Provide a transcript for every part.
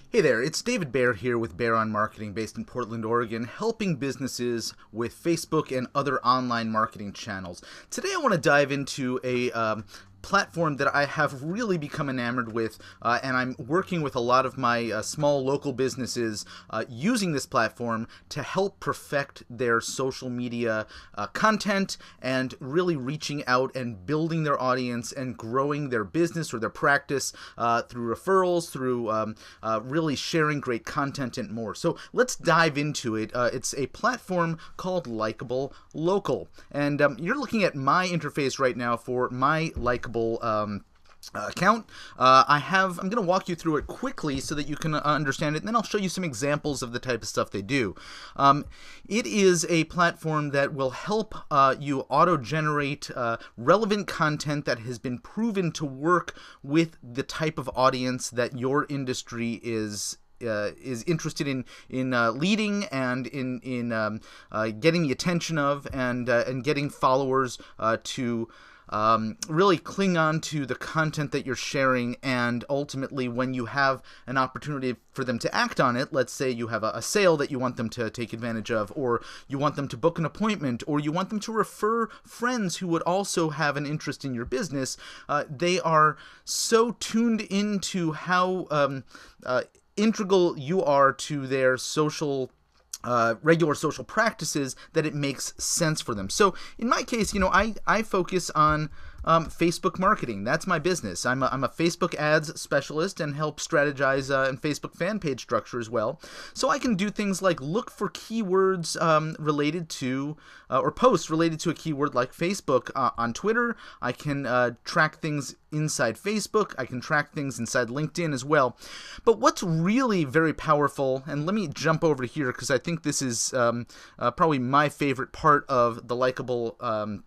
Hey there, it's David Baer here with Baer on Marketing based in Portland, Oregon, helping businesses with Facebook and other online marketing channels. Today I want to dive into a platform that I have really become enamored with, and I'm working with a lot of my small local businesses using this platform to help perfect their social media content and really reaching out and building their audience and growing their business or their practice through referrals, through really sharing great content and more. So let's dive into it. It's a platform called Likeable Local, and you're looking at my interface right now for my Likeable account. I'm going to walk you through it quickly so that you can understand it, and then I'll show you some examples of the type of stuff they do. It is a platform that will help you auto-generate relevant content that has been proven to work with the type of audience that your industry is interested in leading and in getting the attention of and getting followers to really cling on to the content that you're sharing, and ultimately when you have an opportunity for them to act on it, let's say you have a sale that you want them to take advantage of, or you want them to book an appointment, or you want them to refer friends who would also have an interest in your business, they are so tuned into how integral you are to their regular social practices that it makes sense for them. So in my case, I focus on Facebook marketing. That's my business. I'm a Facebook ads specialist and help strategize in Facebook fan page structure as well. So I can do things like look for keywords related to or posts related to a keyword like Facebook on Twitter. I can track things inside Facebook. I can track things inside LinkedIn as well. But what's really very powerful, and let me jump over here because I think this is probably my favorite part of the Likeable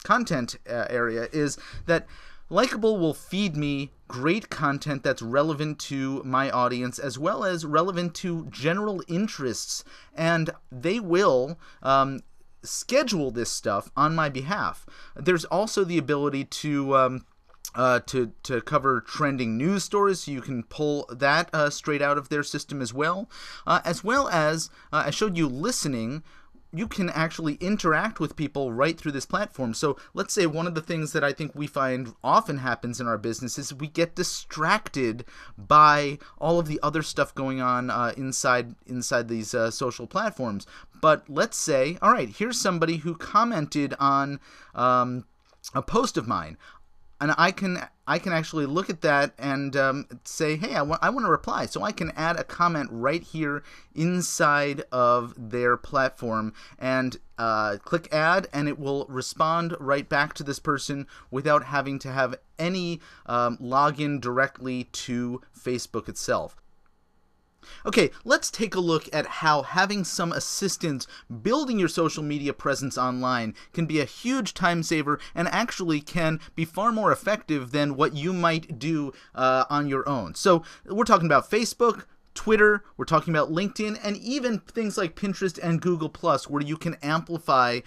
content area, is that Likeable will feed me great content that's relevant to my audience as well as relevant to general interests, and they will schedule this stuff on my behalf. There's also the ability to cover trending news stories, so you can pull that straight out of their system as well as I showed you listening. You can actually interact with people right through this platform. So let's say one of the things that I think we find often happens in our business is we get distracted by all of the other stuff going on inside these social platforms. But let's say, all right, here's somebody who commented on a post of mine, and I can actually look at that and say, hey, I want to reply. So I can add a comment right here inside of their platform and click add, and it will respond right back to this person without having to have any login directly to Facebook itself. Okay, let's take a look at how having some assistance building your social media presence online can be a huge time saver and actually can be far more effective than what you might do on your own. So we're talking about Facebook, Twitter, we're talking about LinkedIn, and even things like Pinterest and Google+, where you can amplify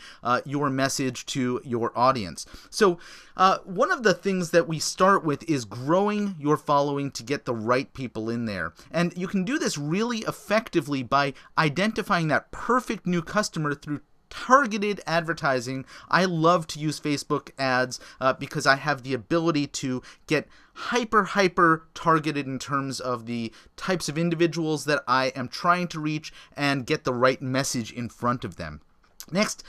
your message to your audience. So one of the things that we start with is growing your following to get the right people in there. And you can do this really effectively by identifying that perfect new customer through targeted advertising. I love to use Facebook ads because I have the ability to get hyper targeted in terms of the types of individuals that I am trying to reach and get the right message in front of them. Next,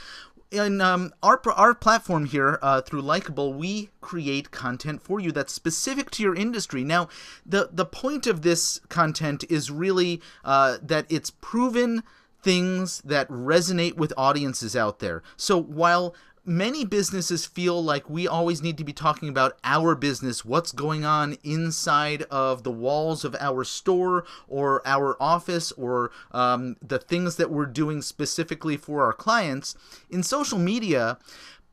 in our platform here through Likeable, we create content for you that's specific to your industry. Now, the point of this content is really that it's proven things that resonate with audiences out there. So while many businesses feel like we always need to be talking about our business, what's going on inside of the walls of our store or our office, or the things that we're doing specifically for our clients, in social media,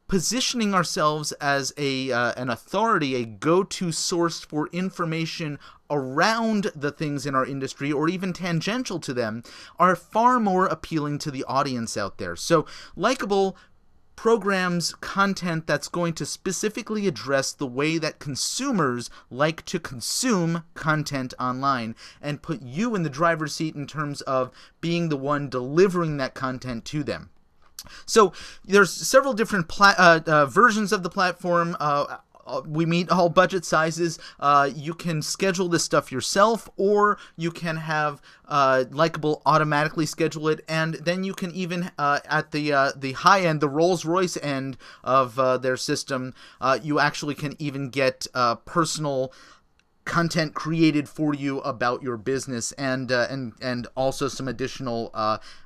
positioning ourselves as an authority, a go-to source for information around the things in our industry or even tangential to them, are far more appealing to the audience out there. So Likeable programs content that's going to specifically address the way that consumers like to consume content online and put you in the driver's seat in terms of being the one delivering that content to them. So there's several different versions of the platform. We meet all budget sizes. You can schedule this stuff yourself, or you can have Likeable automatically schedule it, and then you can even at the high end, the Rolls-Royce end of their system, you actually can even get personal content created for you about your business, and also some additional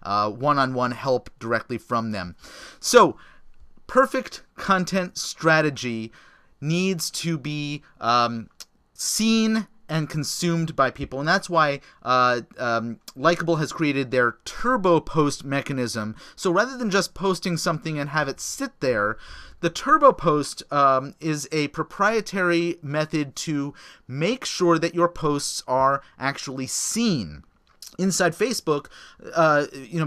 one-on-one help directly from them. So, perfect content strategy needs to be seen and consumed by people, and that's why Likeable has created their turbo post mechanism. So rather than just posting something and have it sit there, the turbo post is a proprietary method to make sure that your posts are actually seen. Inside Facebook,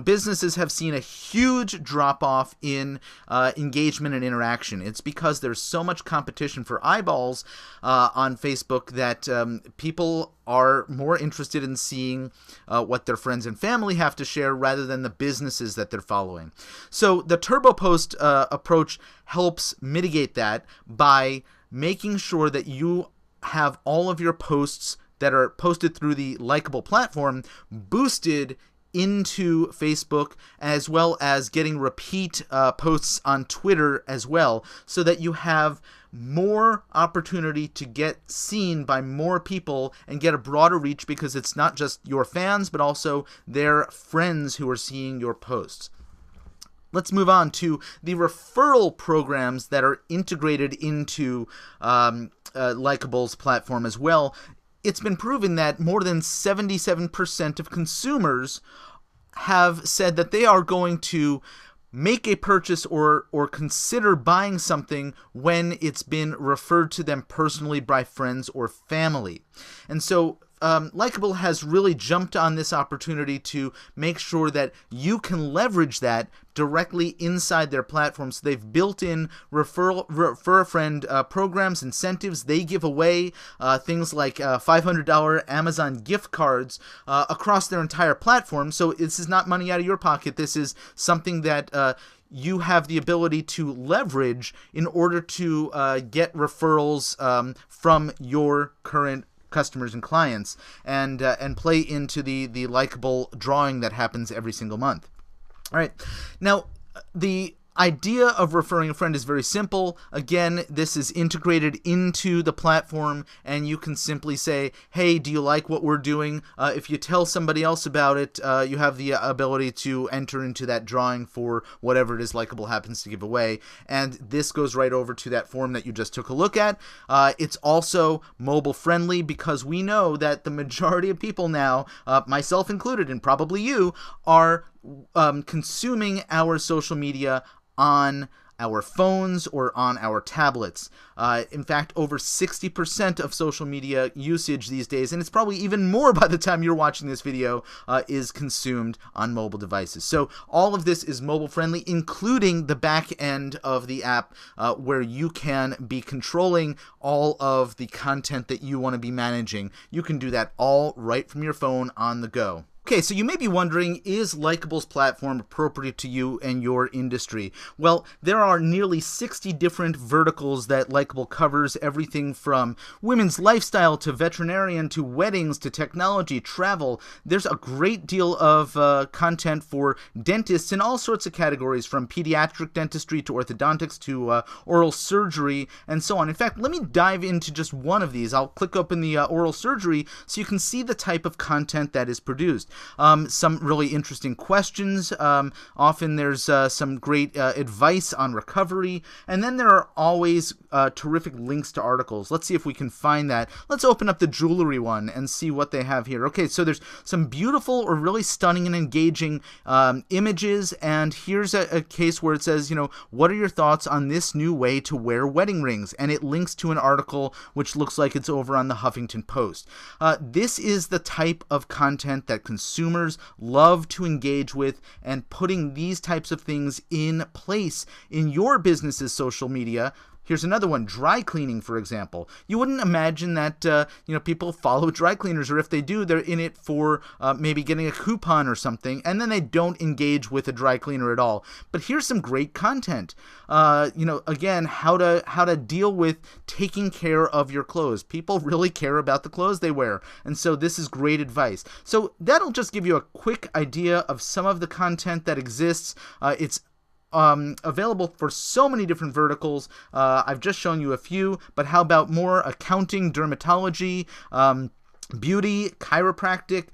businesses have seen a huge drop-off in engagement and interaction. It's because there's so much competition for eyeballs on Facebook that people are more interested in seeing what their friends and family have to share rather than the businesses that they're following. So the turbo post approach helps mitigate that by making sure that you have all of your posts that are posted through the Likeable platform boosted into Facebook, as well as getting repeat posts on Twitter as well, so that you have more opportunity to get seen by more people and get a broader reach, because it's not just your fans but also their friends who are seeing your posts. Let's move on to the referral programs that are integrated into Likeable's platform as well. It's been proven that more than 77% of consumers have said that they are going to make a purchase or consider buying something when it's been referred to them personally by friends or family. And so Likeable has really jumped on this opportunity to make sure that you can leverage that directly inside their platform. So they've built in refer a friend programs, incentives. They give away things like $500 Amazon gift cards across their entire platform. So this is not money out of your pocket. This is something that you have the ability to leverage in order to get referrals from your current customers and clients, and play into the Likeable drawing that happens every single month. All right, now the idea of referring a friend is very simple. Again, this is integrated into the platform, and you can simply say, hey, do you like what we're doing? If you tell somebody else about it, you have the ability to enter into that drawing for whatever it is Likeable happens to give away. And this goes right over to that form that you just took a look at. It's also mobile friendly, because we know that the majority of people now, myself included and probably you, are consuming our social media on our phones or on our tablets. In fact, over 60% of social media usage these days, and it's probably even more by the time you're watching this video, is consumed on mobile devices. So all of this is mobile friendly, including the back end of the app, where you can be controlling all of the content that you want to be managing. You can do that all right from your phone on the go. Okay, so you may be wondering, is Likeable's platform appropriate to you and your industry? Well, there are nearly 60 different verticals that Likeable covers, everything from women's lifestyle to veterinarian to weddings to technology, travel. There's a great deal of content for dentists in all sorts of categories, from pediatric dentistry to orthodontics to oral surgery and so on. In fact, let me dive into just one of these. I'll click open the oral surgery so you can see the type of content that is produced. Some really interesting questions. Often there's some great advice on recovery. And then there are always terrific links to articles. Let's see if we can find that. Let's open up the jewelry one and see what they have here. Okay, so there's some beautiful or really stunning and engaging images. And here's a case where it says, what are your thoughts on this new way to wear wedding rings? And it links to an article which looks like it's over on the Huffington Post. This is the type of content that consumers consumers love to engage with, and putting these types of things in place in your business's social media. Here's another one, dry cleaning, for example. You wouldn't imagine that people follow dry cleaners, or if they do, they're in it for maybe getting a coupon or something, and then they don't engage with a dry cleaner at all. But here's some great content. Again, how to deal with taking care of your clothes. People really care about the clothes they wear, and so this is great advice. So that'll just give you a quick idea of some of the content that exists. It's available for so many different verticals. I've just shown you a few, but how about more? Accounting, dermatology, beauty, chiropractic,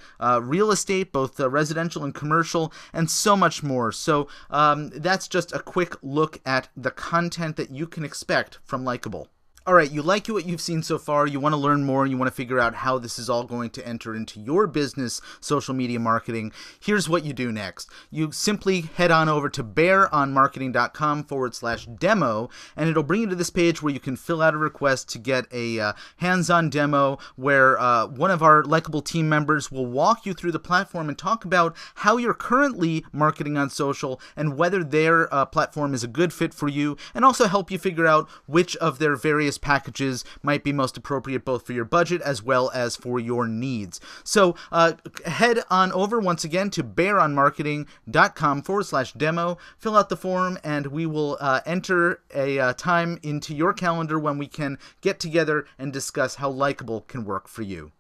real estate, both residential and commercial, and so much more. So that's just a quick look at the content that you can expect from Likeable. All right, you like what you've seen so far, you want to learn more, you want to figure out how this is all going to enter into your business social media marketing. Here's what you do next. You simply head on over to bearonmarketing.com/demo, and it'll bring you to this page where you can fill out a request to get a hands-on demo where one of our Likeable team members will walk you through the platform and talk about how you're currently marketing on social and whether their platform is a good fit for you, and also help you figure out which of their various packages might be most appropriate both for your budget as well as for your needs. So head on over once again to bearonmarketing.com/demo, fill out the form, and we will enter a time into your calendar when we can get together and discuss how Likeable can work for you.